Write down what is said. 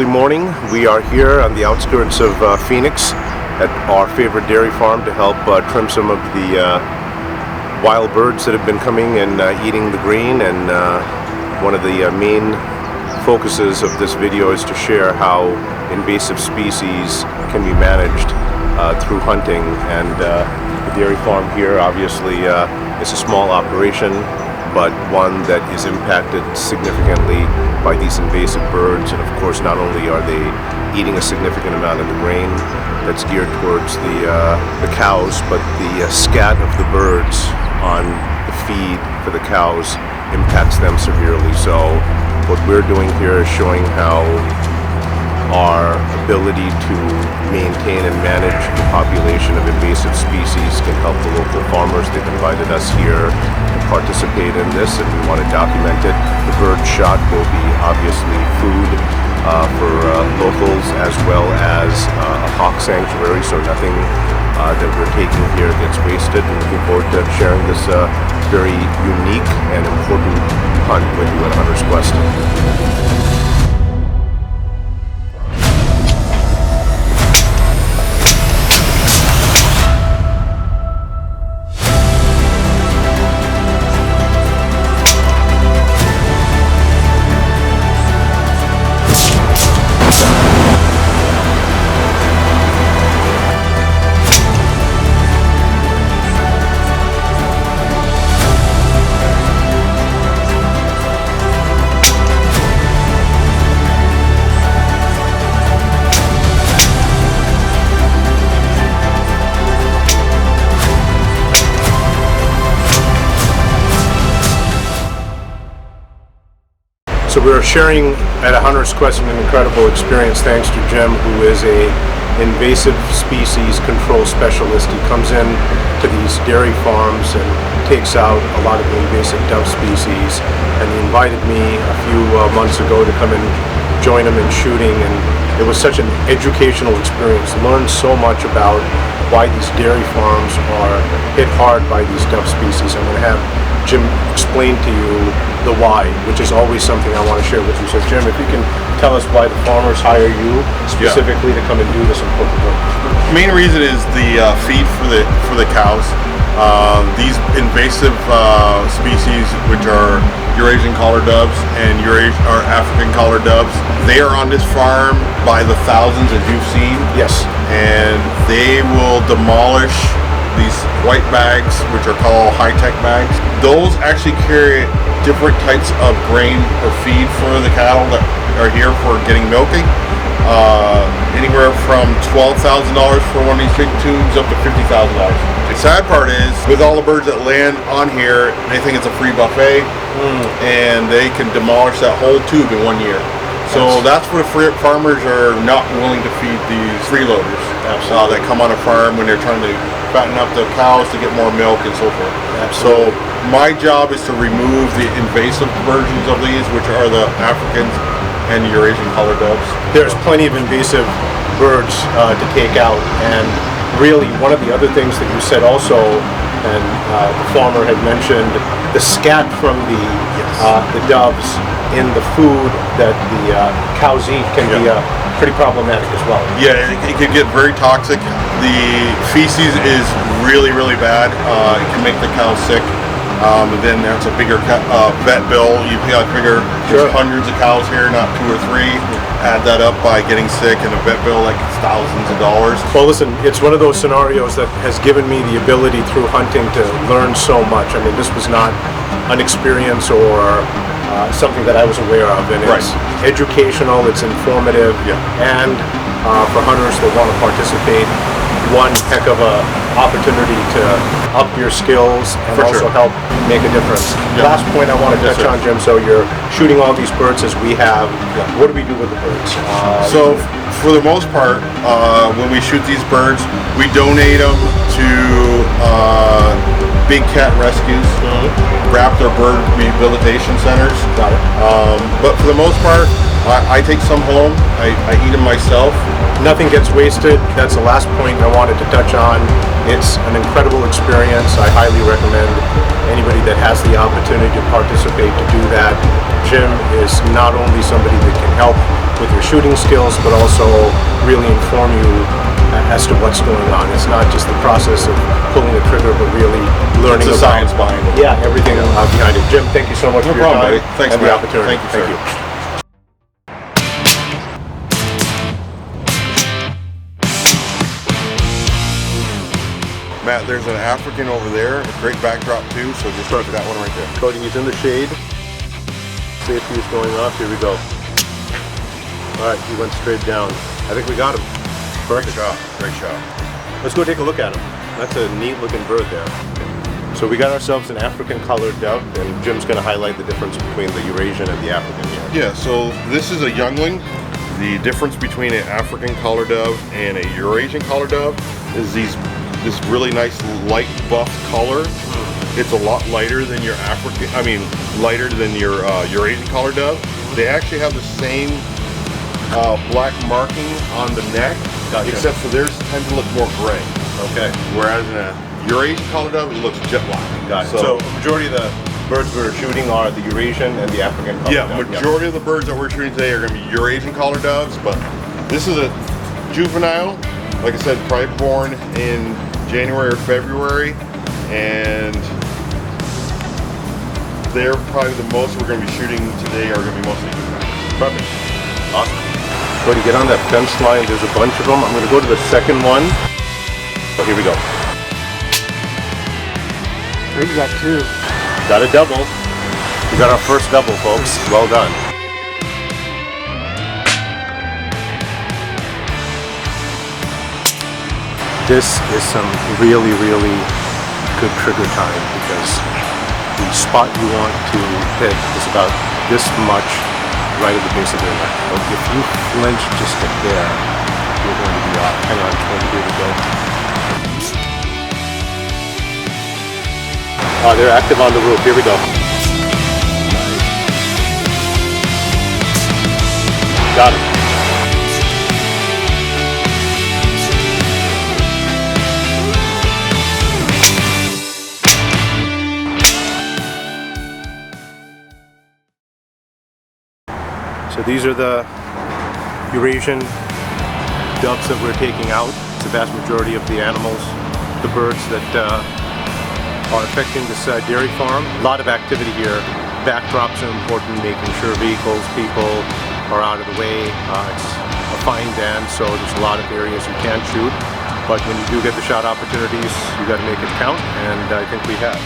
morning. We are here on the outskirts of Phoenix at our favorite dairy farm to help trim some of the wild birds that have been coming and eating the grain. And one of the main focuses of this video is to share how invasive species can be managed through hunting. And the dairy farm here obviously is a small operation, but one that is impacted significantly by these invasive birds. And of course, not only are they eating a significant amount of the grain that's geared towards the cows, but the scat of the birds on the feed for the cows impacts them severely. So what we're doing here is showing how our ability to maintain and manage the population of invasive species can help the local farmers. They've invited us here to participate in this, and we want to document it. The bird shot will be obviously food for locals, as well as a hawk sanctuary, so nothing that we're taking here gets wasted. And looking forward to sharing this very unique and important hunt with you at Hunter's Quest. So we're sharing at a Hunter's Quest an incredible experience thanks to Jim, who is a invasive species control specialist. He comes in to these dairy farms and takes out a lot of the invasive dove species. And he invited me a few months ago to come and join him in shooting, and it was such an educational experience. Learned so much about why these dairy farms are hit hard by these dove species. I'm going to have Jim explain to you the why, which is always something I want to share with you. So Jim, if you can tell us why the farmers hire you specifically to come and do this important work. The main reason is the feed for the cows. These invasive species, which are Eurasian collar doves and African collar doves, they are on this farm by the thousands, as you've seen. Yes. And they will demolish these white bags, which are called high-tech bags. Those actually carry different types of grain or feed for the cattle that are here for getting milking. Anywhere from $12,000 for one of these big tubes up to $50,000. The sad part is, with all the birds that land on here, they think it's a free buffet, and they can demolish that whole tube in 1 year. So that's what farmers are not willing to feed these freeloaders that come on a farm when they're trying to fatten up the cows to get more milk and so forth. Absolutely. So my job is to remove the invasive versions of these, which are the Africans and the Eurasian collar doves. There's plenty of invasive birds to take out, and really one of the other things that you said also, and the farmer had mentioned, the scat from the doves in the food that the cows eat can be pretty problematic as well. Yeah, it can get very toxic. The feces is really, really bad. It can make the cows sick. And then that's a bigger vet bill. You figure there's hundreds of cows here, not 2 or 3. Add that up by getting sick, and a vet bill like it's thousands of dollars. Well, listen, it's one of those scenarios that has given me the ability through hunting to learn so much. I mean, this was not an experience or something that I was aware of, and it's educational, it's informative, and for hunters that want to participate, one heck of a opportunity to up your skills and also help make a difference. Last point I want to touch on, Jim, so you're shooting all these birds as we have. What do we do with the birds? So for the most part, when we shoot these birds, we donate them to big cat rescues, raptor bird rehabilitation centers. Got it. But for the most part, I take some home. I eat them myself. Nothing gets wasted. That's the last point I wanted to touch on. It's an incredible experience. I highly recommend anybody that has the opportunity to participate to do that. Jim is not only somebody that can help with your shooting skills, but also really inform you as to what's going on. It's not just the process of pulling the trigger, but really learning It's the about science behind it. Yeah, everything behind it. Jim, thank you so much No for your problem, time buddy. Thanks, and the Matt. opportunity. Thank you, sir. Matt, there's an African over there, a great backdrop too, so just look at that one right there. Cody, he's in the shade. Safety is going off. Here we go. All right, he went straight down. I think we got him. Perfect. Great shot, great shot. Let's go take a look at him. That's a neat looking bird there. So we got ourselves an African colored dove, and Jim's going to highlight the difference between the Eurasian and the African here. Yeah, so this is a youngling. The difference between an African collar dove and a Eurasian collar dove is this really nice light buff color. It's a lot lighter than your lighter than your Eurasian collar dove. They actually have the same black marking on the neck, Gotcha. except for theirs tend to look more gray. Okay. Whereas in a Eurasian collar dove, it looks jet black. Got it. So majority of the birds we're shooting are the Eurasian and the African colored yeah, dove. majority of the birds that we're shooting today are going to be Eurasian collar doves, but this is a juvenile. Like I said, probably born in January or February, and they're probably the most we're going to be shooting today are going to be mostly juvenile. Perfect. Awesome. Go to get on that fence line. There's a bunch of them. I'm going to go to the second one. So here we go. We got two. Got a double. We got our first double, folks. Well done. This is some really, really good trigger time because the spot you want to hit is about this much right at the base of their neck. But if you flinch just a hair, you're going to be off. Hang on, here we go. They're active on the roof. Here we go. Got it. So these are the Eurasian doves that we're taking out. It's the vast majority of the animals, the birds that are affecting this dairy farm. A lot of activity here. Backdrops are important, making sure vehicles, people are out of the way. It's a fine dance, so there's a lot of areas you can't shoot. But when you do get the shot opportunities, you got to make it count, and I think we have.